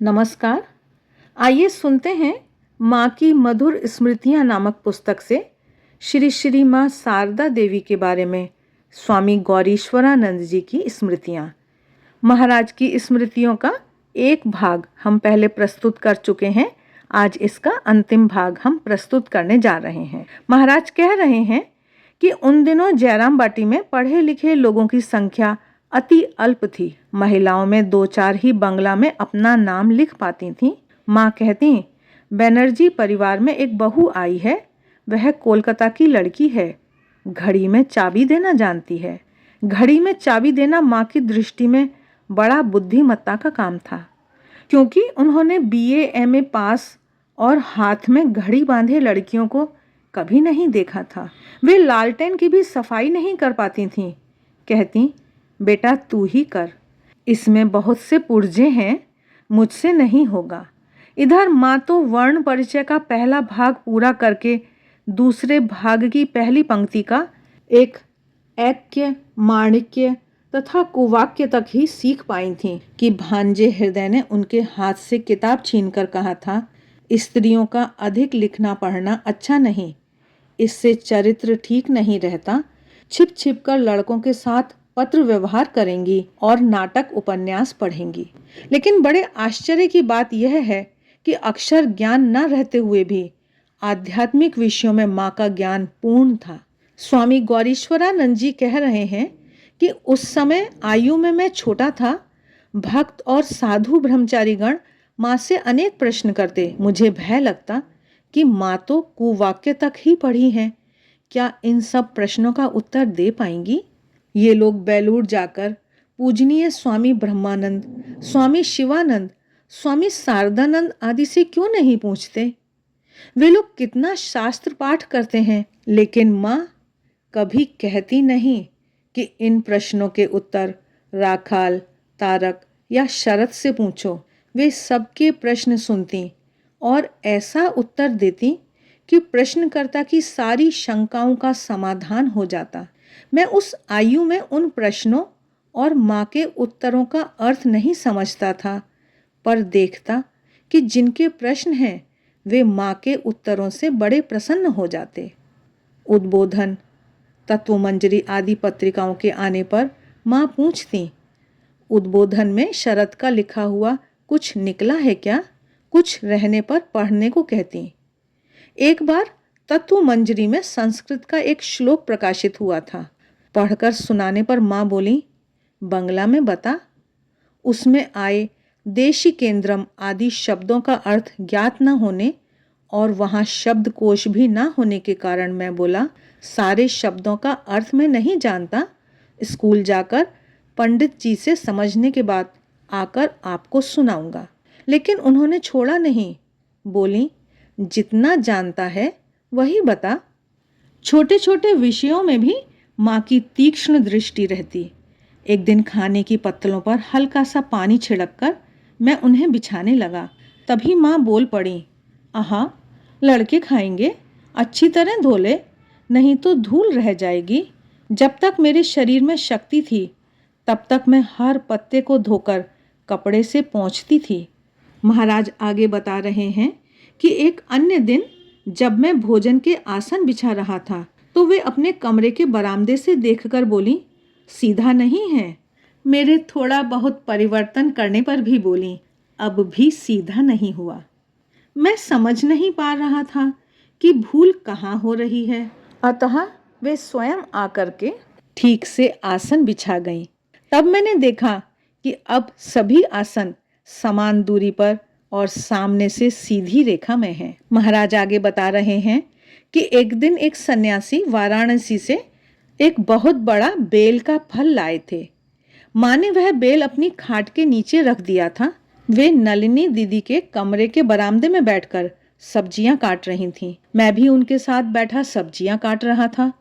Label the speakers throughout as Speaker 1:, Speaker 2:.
Speaker 1: नमस्कार। आइए सुनते हैं माँ की मधुर स्मृतियाँ नामक पुस्तक से श्री श्री माँ शारदा देवी के बारे में स्वामी गौरीश्वरानंद जी की स्मृतियाँ। महाराज की स्मृतियों का एक भाग हम पहले प्रस्तुत कर चुके हैं। आज इसका अंतिम भाग हम प्रस्तुत करने जा रहे हैं। महाराज कह रहे हैं कि उन दिनों जयराम बाटी में पढ़े लिखे लोगों की संख्या अति अल्प थी। महिलाओं में 2-4 ही बंगला में अपना नाम लिख पाती थीं। माँ कहती, बनर्जी परिवार में एक बहू आई है, वह कोलकाता की लड़की है, घड़ी में चाबी देना जानती है। घड़ी में चाबी देना माँ की दृष्टि में बड़ा बुद्धिमत्ता का काम था, क्योंकि उन्होंने BA MA पास और हाथ में घड़ी बांधे लड़कियों को कभी नहीं देखा था। वे लालटेन की भी सफाई नहीं कर पाती थीं। कहती, बेटा तू ही कर, इसमें बहुत से पुर्जे हैं, मुझसे नहीं होगा। इधर माँ तो वर्ण परिचय का पहला भाग पूरा करके दूसरे भाग की पहली पंक्ति का एक ऐक्य, माणिक्य तथा कुवाक्य तक ही सीख पाई थीं कि भांजे हृदय ने उनके हाथ से किताब छीनकर कहा था, स्त्रियों का अधिक लिखना पढ़ना अच्छा नहीं, इससे चरित्र ठीक नहीं रहता। छिप छिप कर लड़कों के साथ पत्र व्यवहार करेंगी और नाटक उपन्यास पढ़ेंगी। लेकिन बड़े आश्चर्य की बात यह है कि अक्षर ज्ञान न रहते हुए भी आध्यात्मिक विषयों में माँ का ज्ञान पूर्ण था। स्वामी गौरीश्वरानंद जी कह रहे हैं कि उस समय आयु में मैं छोटा था। भक्त और साधु ब्रह्मचारीगण माँ से अनेक प्रश्न करते। मुझे भय लगता कि माँ तो कुवाक्य तक ही पढ़ी हैं, क्या इन सब प्रश्नों का उत्तर दे पाएंगी? ये लोग बेलूर जाकर पूजनीय स्वामी ब्रह्मानंद, स्वामी शिवानंद, स्वामी शारदानंद आदि से क्यों नहीं पूछते? वे लोग कितना शास्त्र पाठ करते हैं, लेकिन माँ कभी कहती नहीं कि इन प्रश्नों के उत्तर राखाल, तारक या शरद से पूछो। वे सबके प्रश्न सुनती और ऐसा उत्तर देती कि प्रश्नकर्ता की सारी शंकाओं का समाधान हो जाता। मैं उस आयु में उन प्रश्नों और माँ के उत्तरों का अर्थ नहीं समझता था, पर देखता कि जिनके प्रश्न हैं वे माँ के उत्तरों से बड़े प्रसन्न हो जाते। उद्बोधन, तत्वमंजरी आदि पत्रिकाओं के आने पर माँ पूछती, उद्बोधन में शरद का लिखा हुआ कुछ निकला है क्या? कुछ रहने पर पढ़ने को कहती। एक बार तत्वमंजरी में संस्कृत का एक श्लोक प्रकाशित हुआ था। पढ़कर सुनाने पर माँ बोली, बंगला में बता। उसमें आए देशी केंद्रम आदि शब्दों का अर्थ ज्ञात न होने और वहाँ शब्दकोश भी न होने के कारण मैं बोला, सारे शब्दों का अर्थ मैं नहीं जानता, स्कूल जाकर पंडित जी से समझने के बाद आकर आपको सुनाऊंगा। लेकिन उन्होंने छोड़ा नहीं। बोली, जितना जानता है वही बता। छोटे छोटे विषयों में भी माँ की तीक्ष्ण दृष्टि रहती। एक दिन खाने की पत्तलों पर हल्का सा पानी छिड़ककर मैं उन्हें बिछाने लगा। तभी माँ बोल पड़ी, आहा, लड़के खाएंगे, अच्छी तरह धो ले, नहीं तो धूल रह जाएगी। जब तक मेरे शरीर में शक्ति थी तब तक मैं हर पत्ते को धोकर कपड़े से पोंछती थी। महाराज आगे बता रहे हैं कि एक अन्य दिन जब मैं भोजन के आसन बिछा रहा था तो वे अपने कमरे के बरामदे से देखकर बोली, सीधा नहीं है। मेरे थोड़ा बहुत परिवर्तन करने पर भी बोली, अब भी सीधा नहीं हुआ। मैं समझ नहीं पा रहा था कि भूल कहाँ हो रही है, अतः वे स्वयं आकर के ठीक से आसन बिछा गईं। तब मैंने देखा कि अब सभी आसन समान दूरी पर और सामने से सीधी रेखा में है। महाराज आगे बता रहे हैं कि एक दिन एक सन्यासी वाराणसी से एक बहुत बड़ा बेल का फल लाए थे। माँ ने वह बेल अपनी खाट के नीचे रख दिया था। वे नलिनी दीदी के कमरे के बरामदे में बैठकर सब्जियां काट रही थीं। मैं भी उनके साथ बैठा सब्जियां काट रहा था।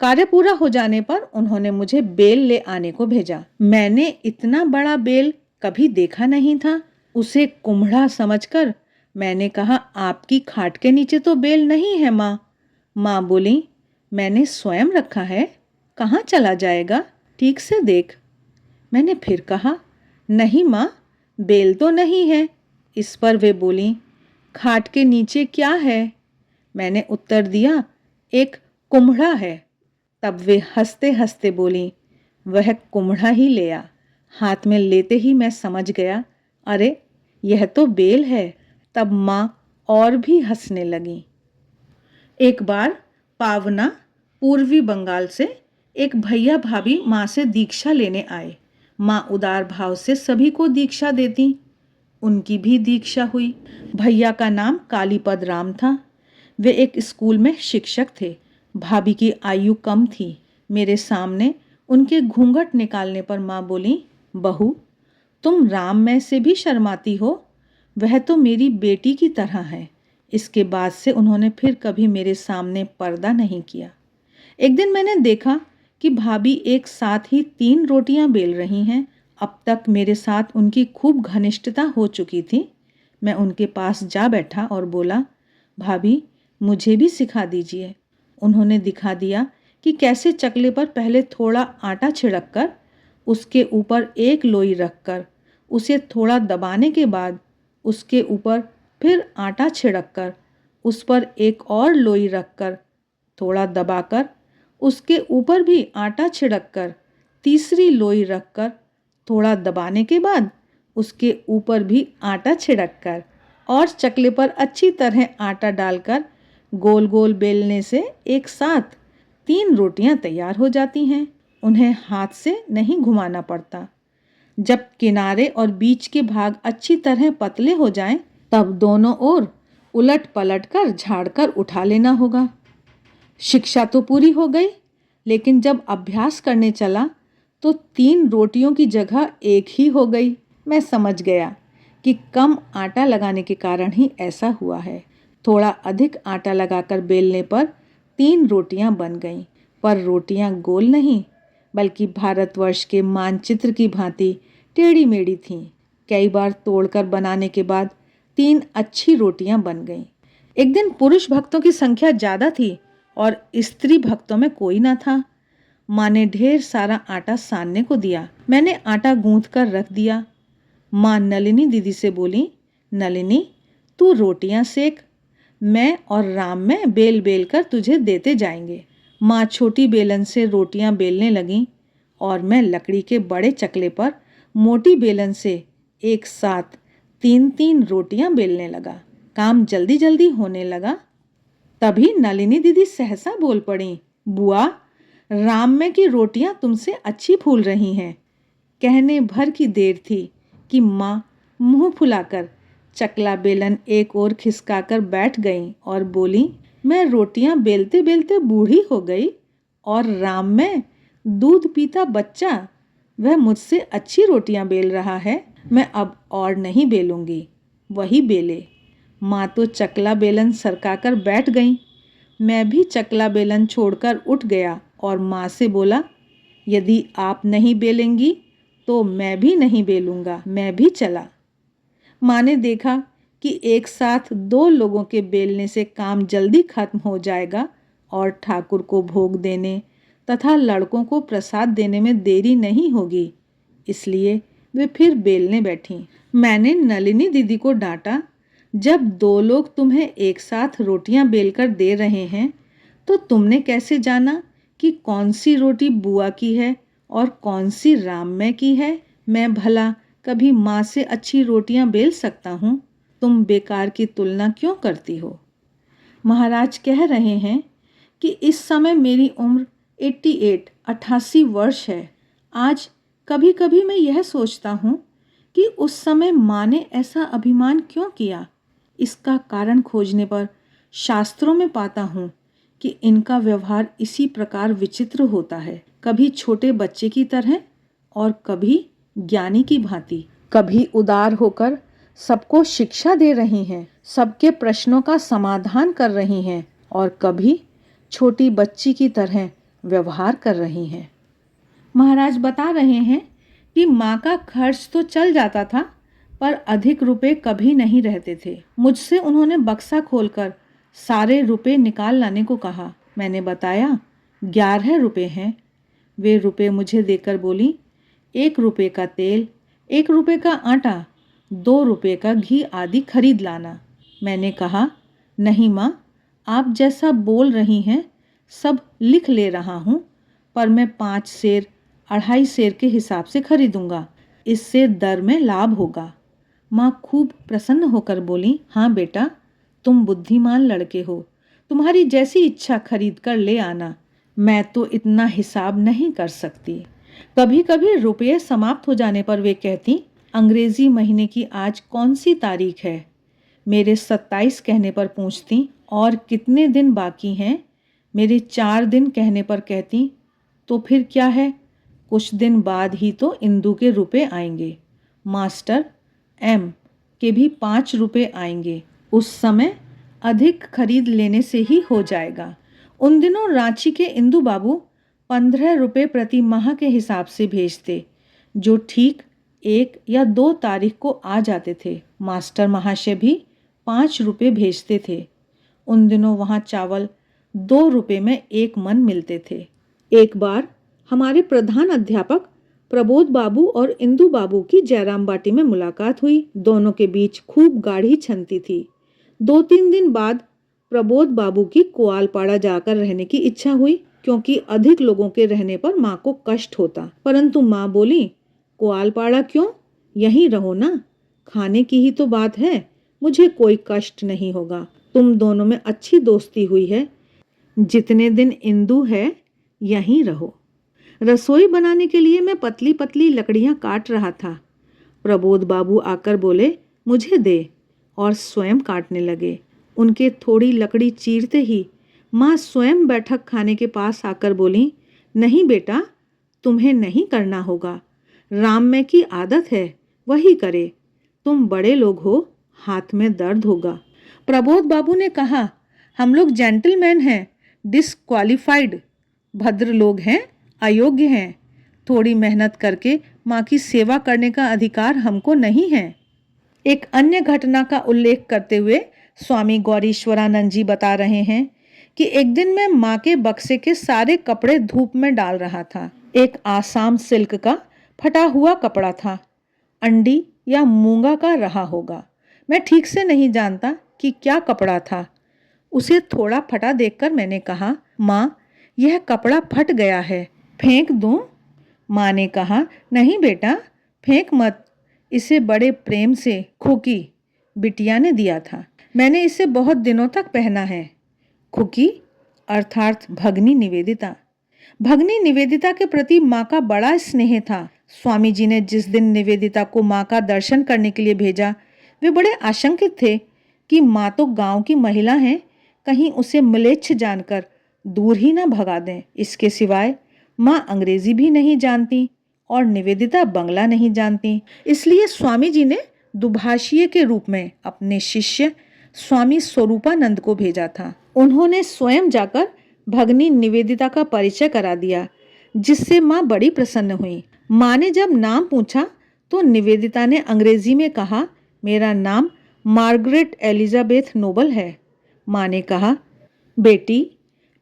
Speaker 1: कार्य पूरा हो जाने पर उन्होंने मुझे बेल ले आने को भेजा। मैंने इतना बड़ा बेल कभी देखा नहीं था। उसे कुम्हड़ा समझकर मैंने कहा, आपकी खाट के नीचे तो बेल नहीं है माँ। माँ बोली, मैंने स्वयं रखा है, कहाँ चला जाएगा, ठीक से देख। मैंने फिर कहा, नहीं माँ, बेल तो नहीं है, इस पर वे बोलीं, खाट के नीचे क्या है? मैंने उत्तर दिया, एक कुम्हड़ा है। तब वे हंसते हंसते बोलीं, वह कुम्हड़ा ही ले आ। हाथ में लेते ही मैं समझ गया, अरे यह तो बेल है। तब माँ और भी हंसने लगी। एक बार पावना पूर्वी बंगाल से एक भैया भाभी माँ से दीक्षा लेने आए। माँ उदार भाव से सभी को दीक्षा देती। उनकी भी दीक्षा हुई। भैया का नाम कालीपद राम था। वे एक स्कूल में शिक्षक थे। भाभी की आयु कम थी। मेरे सामने उनके घूंघट निकालने पर माँ बोली, बहू तुम राम में से भी शर्माती हो। वह तो मेरी बेटी की तरह है। इसके बाद से उन्होंने फिर कभी मेरे सामने पर्दा नहीं किया। एक दिन मैंने देखा कि भाभी एक साथ ही 3 रोटियां बेल रही हैं। अब तक मेरे साथ उनकी खूब घनिष्ठता हो चुकी थी। मैं उनके पास जा बैठा और बोला, भाभी मुझे भी सिखा दीजिए। उन्होंने दिखा दिया कि कैसे चकले पर पहले थोड़ा आटा छिड़क कर, उसके ऊपर एक लोई रखकर, उसे थोड़ा दबाने के बाद उसके ऊपर फिर आटा छिड़क कर, उस पर एक और लोई रखकर, थोड़ा दबाकर, उसके ऊपर भी आटा छिड़क कर, तीसरी लोई रखकर, थोड़ा दबाने के बाद उसके ऊपर भी आटा छिड़क कर और चकले पर अच्छी तरह आटा डालकर गोल गोल बेलने से एक साथ 3 रोटियां तैयार हो जाती हैं। उन्हें हाथ से नहीं घुमाना पड़ता। जब किनारे और बीच के भाग अच्छी तरह पतले हो जाएं, तब दोनों ओर उलट पलट कर झाड़ कर उठा लेना होगा। शिक्षा तो पूरी हो गई, लेकिन जब अभ्यास करने चला तो 3 रोटियों की जगह एक ही हो गई। मैं समझ गया कि कम आटा लगाने के कारण ही ऐसा हुआ है। थोड़ा अधिक आटा लगाकर बेलने पर 3 रोटियां बन गईं, पर रोटियां गोल नहीं, बल्कि भारतवर्ष के मानचित्र की भांति टेढ़ी मेढ़ी थीं। कई बार तोड़कर बनाने के बाद 3 अच्छी रोटियां बन गईं। एक दिन पुरुष भक्तों की संख्या ज़्यादा थी और स्त्री भक्तों में कोई ना था। माँ ने ढेर सारा आटा सानने को दिया। मैंने आटा गूंथ कर रख दिया। माँ नलिनी दीदी से बोली, नलिनी तू रोटियां सेक, मैं और राम में बेल बेल कर तुझे देते जाएंगे। माँ छोटी बेलन से रोटियां बेलने लगीं और मैं लकड़ी के बड़े चकले पर मोटी बेलन से एक साथ 3-3 रोटियां बेलने लगा। काम जल्दी जल्दी होने लगा। तभी नलिनी दीदी सहसा बोल पड़ी, बुआ राम में की रोटियां तुमसे अच्छी फूल रही हैं। कहने भर की देर थी कि माँ मुंह फुलाकर चकला बेलन एक ओर खिसकाकर बैठ गईं और बोली, मैं रोटियां बेलते बेलते बूढ़ी हो गई और राम में दूध पीता बच्चा वह मुझसे अच्छी रोटियां बेल रहा है। मैं अब और नहीं बेलूंगी, वही बेले। माँ तो चकला बेलन सरकाकर बैठ गईं। मैं भी चकला बेलन छोड़कर उठ गया और माँ से बोला, यदि आप नहीं बेलेंगी तो मैं भी नहीं बेलूंगा। मैं भी चला। माँ ने देखा कि एक साथ 2 लोगों के बेलने से काम जल्दी खत्म हो जाएगा और ठाकुर को भोग देने तथा लड़कों को प्रसाद देने में देरी नहीं होगी, इसलिए वे फिर बेलने बैठीं। मैंने नलिनी दीदी को डांटा, जब 2 लोग तुम्हें एक साथ रोटियां बेलकर दे रहे हैं तो तुमने कैसे जाना कि कौन सी रोटी बुआ की है और कौन सी राम में की है? मैं भला कभी माँ से अच्छी रोटियां बेल सकता हूँ? तुम बेकार की तुलना क्यों करती हो? महाराज कह रहे हैं कि इस समय मेरी उम्र 88 वर्ष है। आज कभी कभी मैं यह सोचता हूँ कि उस समय माँ ने ऐसा अभिमान क्यों किया। इसका कारण खोजने पर शास्त्रों में पाता हूँ कि इनका व्यवहार इसी प्रकार विचित्र होता है, कभी छोटे बच्चे की तरह और कभी ज्ञानी की भांति। कभी उदार होकर सबको शिक्षा दे रही हैं, सबके प्रश्नों का समाधान कर रही हैं और कभी छोटी बच्ची की तरह व्यवहार कर रही हैं। महाराज बता रहे हैं कि माँ का खर्च तो चल जाता था, पर अधिक रुपए कभी नहीं रहते थे। मुझसे उन्होंने बक्सा खोलकर सारे रुपए निकाल लाने को कहा। मैंने बताया 11 रुपए हैं। वे रुपए मुझे देकर बोली, 1 रुपए का तेल, 1 रुपए का आटा 2 रुपए का घी आदि खरीद लाना। मैंने कहा, नहीं माँ, आप जैसा बोल रही हैं सब लिख ले रहा हूँ, पर मैं 5 सेर 2.5 सेर के हिसाब से खरीदूंगा, इससे दर में लाभ होगा। माँ खूब प्रसन्न होकर बोली, हाँ बेटा, तुम बुद्धिमान लड़के हो, तुम्हारी जैसी इच्छा खरीद कर ले आना, मैं तो इतना हिसाब नहीं कर सकती। कभी कभी रुपये समाप्त हो जाने पर वे कहती, अंग्रेजी महीने की आज कौन सी तारीख है? मेरे 27 कहने पर पूछती, और कितने दिन बाकी हैं? मेरे 4 दिन कहने पर कहती, तो फिर क्या है, कुछ दिन बाद ही तो इंदु के रुपए आएंगे, मास्टर एम के भी 5 रुपए आएंगे, उस समय अधिक खरीद लेने से ही हो जाएगा। उन दिनों रांची के इंदु बाबू 15 रुपए प्रति माह के हिसाब से भेजते, जो ठीक 1 या 2 तारीख को आ जाते थे। मास्टर महाशय भी 5 रुपए भेजते थे। उन दिनों वहाँ चावल 2 रुपए में 1 मन मिलते थे। एक बार हमारे प्रधान अध्यापक प्रबोध बाबू और इंदु बाबू की जयराम बाटी में मुलाकात हुई। दोनों के बीच खूब गाढ़ी छनती थी। 2-3 दिन बाद प्रबोध बाबू की कुआलपाड़ा जाकर रहने की इच्छा हुई, क्योंकि अधिक लोगों के रहने पर माँ को कष्ट होता। परंतु माँ बोली, कुआलपाड़ा क्यों, यहीं रहो ना, खाने की ही तो बात है, मुझे कोई कष्ट नहीं होगा। तुम दोनों में अच्छी दोस्ती हुई है, जितने दिन इंदु है यहीं रहो। रसोई बनाने के लिए मैं पतली पतली लकड़ियां काट रहा था। प्रबोध बाबू आकर बोले, मुझे दे, और स्वयं काटने लगे। उनके थोड़ी लकड़ी चीरते ही माँ स्वयं बैठक खाने के पास आकर बोली, नहीं बेटा, तुम्हें नहीं करना होगा, राम में की आदत है, वही करे, तुम बड़े लोग हो, हाथ में दर्द होगा। प्रबोध बाबू ने कहा, हम लोग जेंटलमैन हैं, डिसक्वालिफाइड, भद्र लोग हैं, अयोग्य हैं, थोड़ी मेहनत करके माँ की सेवा करने का अधिकार हमको नहीं है। एक अन्य घटना का उल्लेख करते हुए स्वामी गौरीश्वरानंद जी बता रहे हैं कि एक दिन मैं माँ के बक्से के सारे कपड़े धूप में डाल रहा था। एक आसाम सिल्क का फटा हुआ कपड़ा था, अंडी या मूंगा का रहा होगा, मैं ठीक से नहीं जानता कि क्या कपड़ा था। उसे थोड़ा फटा देखकर मैंने कहा, माँ, यह कपड़ा फट गया है, फेंक दूं? माँ ने कहा, नहीं बेटा, फेंक मत, इसे बड़े प्रेम से खुकी बिटिया ने दिया था, मैंने इसे बहुत दिनों तक पहना है। खुकी अर्थात भगनी निवेदिता। भगनी निवेदिता के प्रति माँ का बड़ा स्नेह था। स्वामी जी ने जिस दिन निवेदिता को माँ का दर्शन करने के लिए भेजा, वे बड़े आशंकित थे कि माँ तो गांव की महिला हैं, कहीं उसे म्लेच्छ जानकर दूर ही ना भगा दें। इसके सिवाय माँ अंग्रेजी भी नहीं जानती और निवेदिता बंगला नहीं जानती, इसलिए स्वामी जी ने दुभाषीय के रूप में अपने शिष्य स्वामी स्वरूपानंद को भेजा था। उन्होंने स्वयं जाकर भगनी निवेदिता का परिचय करा दिया, जिससे माँ बड़ी प्रसन्न हुई। माँ ने जब नाम पूछा तो निवेदिता ने अंग्रेजी में कहा, मेरा नाम मार्गरेट एलिजाबेथ नोबल है। माँ ने कहा, बेटी,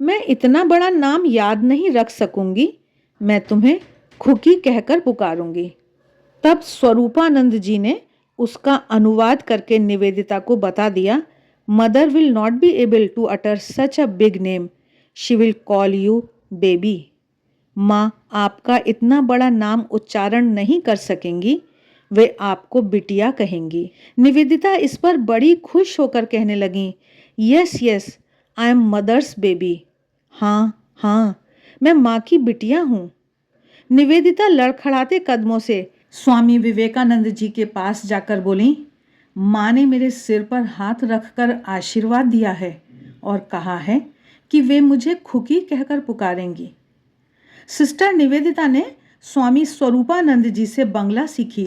Speaker 1: मैं इतना बड़ा नाम याद नहीं रख सकूंगी, मैं तुम्हें खुकी कहकर पुकारूंगी। तब स्वरूपानंद जी ने उसका अनुवाद करके निवेदिता को बता दिया, mother will not be able to utter such a big name, she will call you baby. माँ आपका इतना बड़ा नाम उच्चारण नहीं कर सकेंगी, वे आपको बिटिया कहेंगी। निवेदिता इस पर बड़ी खुश होकर कहने लगी, yes yes, I am mother's baby. हाँ हाँ, मैं माँ की बिटिया हूँ। निवेदिता लड़खड़ाते कदमों से स्वामी विवेकानंद जी के पास जाकर बोली, माँ ने मेरे सिर पर हाथ रखकर आशीर्वाद दिया है और कहा है कि वे मुझे खुकी कहकर पुकारेंगी। सिस्टर निवेदिता ने स्वामी स्वरूपानंद जी से बंगला सीखी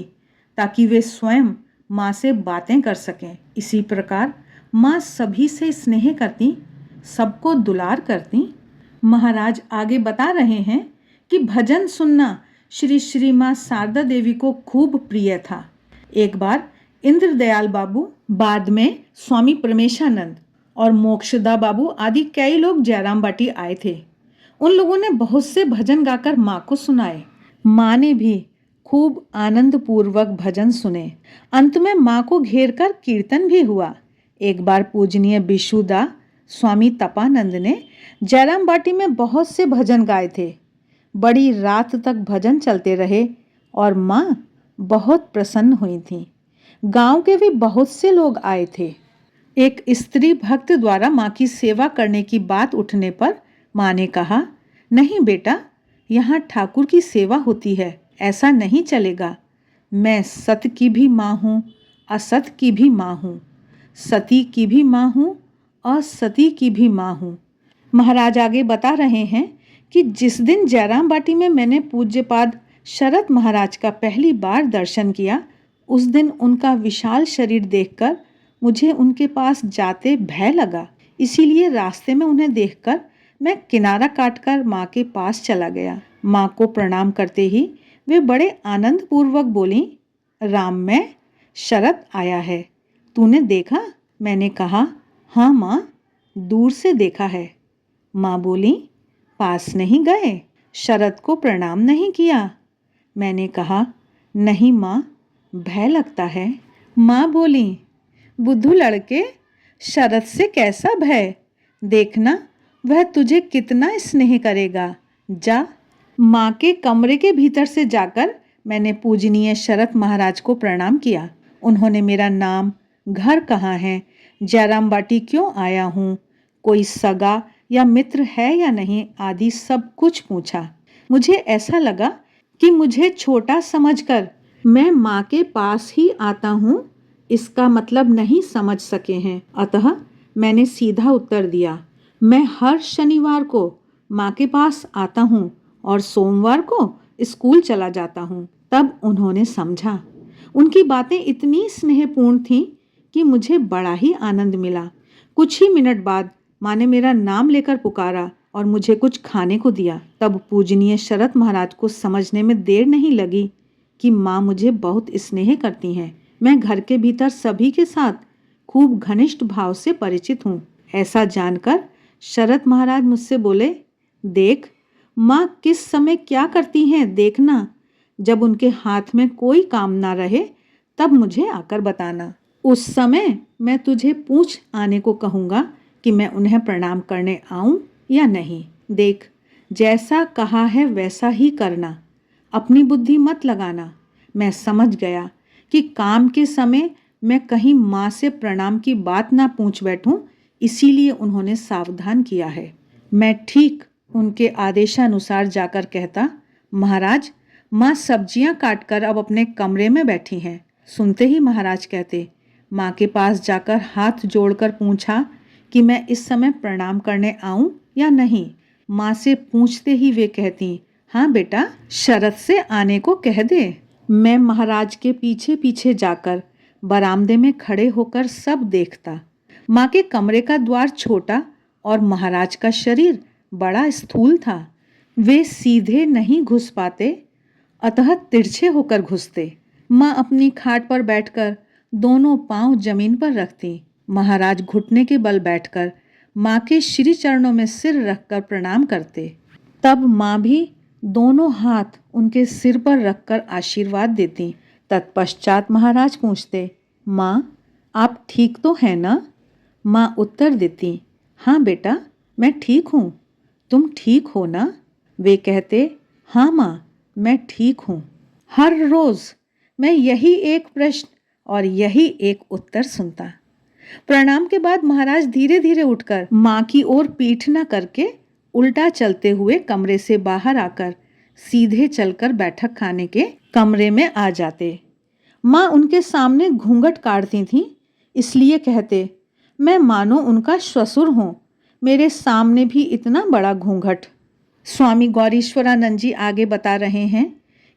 Speaker 1: ताकि वे स्वयं माँ से बातें कर सकें। इसी प्रकार माँ सभी से स्नेह करती, सबको दुलार करती। महाराज आगे बता रहे हैं कि भजन सुनना श्री श्री माँ शारदा देवी को खूब प्रिय था। एक बार इंद्रदयाल बाबू, बाद में स्वामी परमेशानंद और मोक्षदा बाबू आदि कई लोग जयराम बाटी आए थे। उन लोगों ने बहुत से भजन गाकर माँ को सुनाए। माँ ने भी खूब आनंद पूर्वक भजन सुने। अंत में माँ को घेर कर कीर्तन भी हुआ। एक बार पूजनीय बिशुदा स्वामी तपानंद ने जयराम बाटी में बहुत से भजन गाए थे। बड़ी रात तक भजन चलते रहे और माँ बहुत प्रसन्न हुई थीं। गांव के भी बहुत से लोग आए थे। एक स्त्री भक्त द्वारा माँ की सेवा करने की बात उठने पर माँ ने कहा, नहीं बेटा, यहाँ ठाकुर की सेवा होती है, ऐसा नहीं चलेगा। मैं सत की भी माँ हूँ, असत की भी माँ हूँ, सती की भी माँ हूँ, असती की भी माँ हूँ। महाराज आगे बता रहे हैं कि जिस दिन जयराम बाटी में मैंने पूज्यपाद शरत महाराज का पहली बार दर्शन किया, उस दिन उनका विशाल शरीर देखकर मुझे उनके पास जाते भय लगा। इसीलिए रास्ते में उन्हें देखकर मैं किनारा काटकर माँ के पास चला गया। माँ को प्रणाम करते ही वे बड़े आनंद पूर्वक बोली, राम, मैं शरत आया है, तूने देखा? मैंने कहा, हाँ माँ, दूर से देखा है। माँ बोली, पास नहीं गए, शरत को प्रणाम नहीं किया? मैंने कहा, नहीं माँ, भय लगता है। माँ बोली, बुद्धू लड़के, शरत से कैसा भय? देखना वह तुझे कितना स्नेह करेगा, जा। माँ के कमरे के भीतर से जाकर मैंने पूजनीय शरत महाराज को प्रणाम किया। उन्होंने मेरा नाम, घर कहाँ है, जयराम बाटी क्यों आया हूँ, कोई सगा या मित्र है या नहीं आदि सब कुछ पूछा। मुझे ऐसा लगा कि मुझे छोटा समझकर मैं माँ के पास ही आता हूँ, इसका मतलब नहीं समझ सके हैं। अतः मैंने सीधा उत्तर दिया, मैं हर शनिवार को माँ के पास आता हूँ और सोमवार को स्कूल चला जाता हूँ। तब उन्होंने समझा। उनकी बातें इतनी स्नेहपूर्ण थीं कि मुझे बड़ा ही आनंद मिला। कुछ ही मिनट बाद माँ ने मेरा नाम लेकर पुकारा और मुझे कुछ खाने को दिया। तब पूजनीय शरत महाराज को समझने में देर नहीं लगी कि माँ मुझे बहुत स्नेह करती हैं। मैं घर के भीतर सभी के साथ खूब घनिष्ठ भाव से परिचित हूँ। ऐसा जानकर शरत महाराज मुझसे बोले, देख, माँ किस समय क्या करती हैं देखना। जब उनके हाथ में कोई काम ना रहे तब मुझे आकर बताना। उस समय मैं तुझे पूछ आने को कहूँगा कि मैं उन्हें प्रणाम करने आऊँ या नहीं। देख, जैसा कहा है वैसा ही करना, अपनी बुद्धि मत लगाना। मैं समझ गया कि काम के समय मैं कहीं माँ से प्रणाम की बात ना पूछ बैठूं, इसीलिए उन्होंने सावधान किया है। मैं ठीक उनके आदेशानुसार जाकर कहता, महाराज, माँ सब्जियां काटकर अब अपने कमरे में बैठी हैं। सुनते ही महाराज कहते, माँ के पास जाकर हाथ जोड़कर पूछा कि मैं इस समय प्रणाम करने आऊं या नहीं। माँ से पूछते ही वे कहती, हाँ बेटा, शरत से आने को कह दे। मैं महाराज के पीछे पीछे जाकर बरामदे में खड़े होकर सब देखता। माँ के कमरे का द्वार छोटा और महाराज का शरीर बड़ा स्थूल था। वे सीधे नहीं घुस पाते, अतः तिरछे होकर घुसते। माँ अपनी खाट पर बैठकर दोनों पांव जमीन पर रखती। महाराज घुटने के बल बैठकर माँ के श्री चरणों में सिर रखकर प्रणाम करते। तब माँ भी दोनों हाथ उनके सिर पर रखकर आशीर्वाद देती। तत्पश्चात महाराज पूछते, माँ, आप ठीक तो हैं ना? माँ उत्तर देती, हाँ बेटा, मैं ठीक हूँ, तुम ठीक हो ना? वे कहते, हाँ माँ, मैं ठीक हूँ। हर रोज मैं यही एक प्रश्न और यही एक उत्तर सुनता। प्रणाम के बाद महाराज धीरे धीरे उठकर माँ की ओर पीठ न करके उल्टा चलते हुए कमरे से बाहर आकर सीधे चलकर बैठक खाने के कमरे में आ जाते। माँ उनके सामने घूंघट काटती थीं, इसलिए कहते, मैं मानो उनका ससुर हूँ, मेरे सामने भी इतना बड़ा घूंघट। स्वामी गौरीश्वरानंद जी आगे बता रहे हैं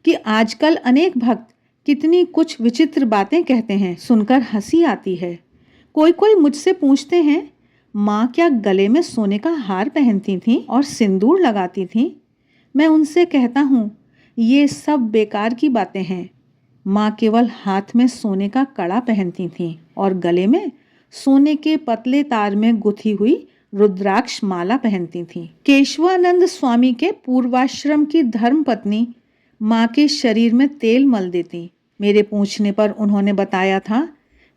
Speaker 1: कि आजकल अनेक भक्त कितनी कुछ विचित्र बातें कहते हैं, सुनकर हंसी आती है। कोई कोई मुझसे पूछते हैं, माँ क्या गले में सोने का हार पहनती थीं और सिंदूर लगाती थीं? मैं उनसे कहता हूँ, ये सब बेकार की बातें हैं। माँ केवल हाथ में सोने का कड़ा पहनती थीं और गले में सोने के पतले तार में गुथी हुई रुद्राक्ष माला पहनती थीं। केशवानंद स्वामी के पूर्वाश्रम की धर्मपत्नी माँ के शरीर में तेल मल देती। मेरे पूछने पर उन्होंने बताया था,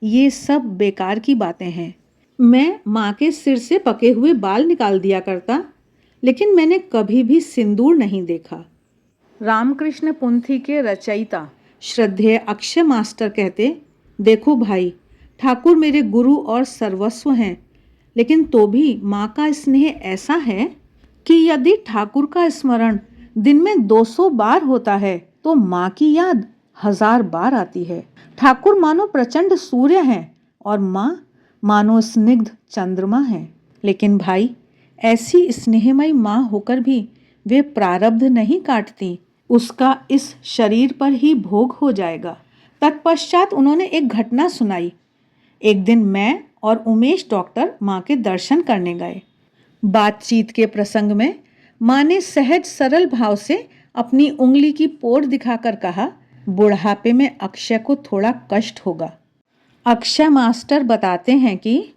Speaker 1: ये सब बेकार की बातें हैं। मैं माँ के सिर से पके हुए बाल निकाल दिया करता, लेकिन मैंने कभी भी सिंदूर नहीं देखा। रामकृष्ण पुंथी के रचयिता श्रद्धेय अक्षय मास्टर कहते, देखो भाई, ठाकुर मेरे गुरु और सर्वस्व हैं, लेकिन तो भी माँ का स्नेह ऐसा है कि यदि ठाकुर का स्मरण दिन में 200 बार होता है तो माँ की याद 1000 बार आती है। ठाकुर मानो प्रचंड सूर्य हैं और माँ मानो स्निग्ध चंद्रमा है। लेकिन भाई, ऐसी स्नेहमयी माँ होकर भी वे प्रारब्ध नहीं काटती। उसका इस शरीर पर ही भोग हो जाएगा। तत्पश्चात उन्होंने एक घटना सुनाई। एक दिन मैं और उमेश डॉक्टर माँ के दर्शन करने गए। बातचीत के प्रसंग में माँ ने सहज सरल भाव से अपनी उंगली की पोर दिखाकर कहा, बुढ़ापे में अक्षय को थोड़ा कष्ट होगा। अक्षय मास्टर बताते हैं कि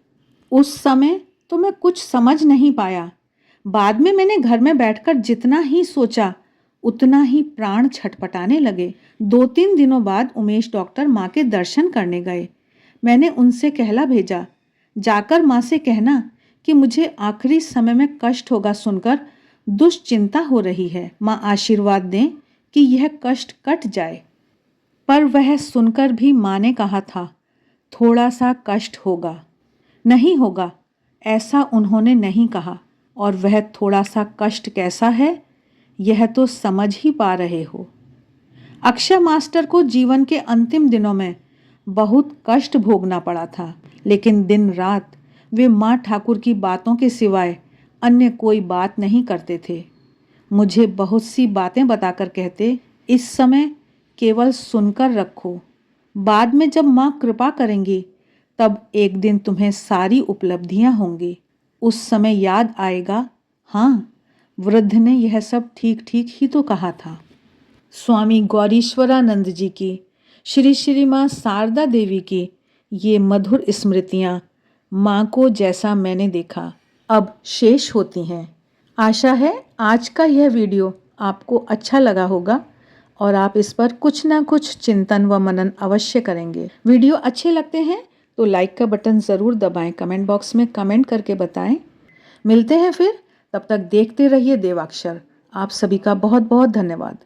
Speaker 1: उस समय तो मैं कुछ समझ नहीं पाया। बाद में मैंने घर में बैठकर जितना ही सोचा उतना ही प्राण छटपटाने लगे। 2-3 दिनों बाद उमेश डॉक्टर माँ के दर्शन करने गए। मैंने उनसे कहला भेजा, जाकर माँ से कहना कि मुझे आखिरी समय में कष्ट होगा सुनकर दुश्चिंता हो रही है। माँ आशीर्वाद दें कि यह कष्ट कट जाए। पर वह सुनकर भी माँ ने कहा था, थोड़ा सा कष्ट होगा। नहीं होगा, ऐसा उन्होंने नहीं कहा। और वह थोड़ा सा कष्ट कैसा है, यह तो समझ ही पा रहे हो। अक्षय मास्टर को जीवन के अंतिम दिनों में बहुत कष्ट भोगना पड़ा था, लेकिन दिन रात वे माँ ठाकुर की बातों के सिवाय अन्य कोई बात नहीं करते थे। मुझे बहुत सी बातें बताकर कहते, इस समय केवल सुनकर रखो, बाद में जब माँ कृपा करेंगी तब एक दिन तुम्हें सारी उपलब्धियां होंगी। उस समय याद आएगा, हाँ, वृद्ध ने यह सब ठीक ठीक ही तो कहा था। स्वामी गौरीश्वरानंद जी की, श्री श्री माँ शारदा देवी की ये मधुर स्मृतियाँ माँ को जैसा मैंने देखा अब शेष होती हैं। आशा है आज का यह वीडियो आपको अच्छा लगा होगा और आप इस पर कुछ ना कुछ चिंतन व मनन अवश्य करेंगे। वीडियो अच्छे लगते हैं तो लाइक का बटन ज़रूर दबाएं, कमेंट बॉक्स में कमेंट करके बताएं। मिलते हैं फिर, तब तक देखते रहिए देवाक्षर। आप सभी का बहुत बहुत धन्यवाद।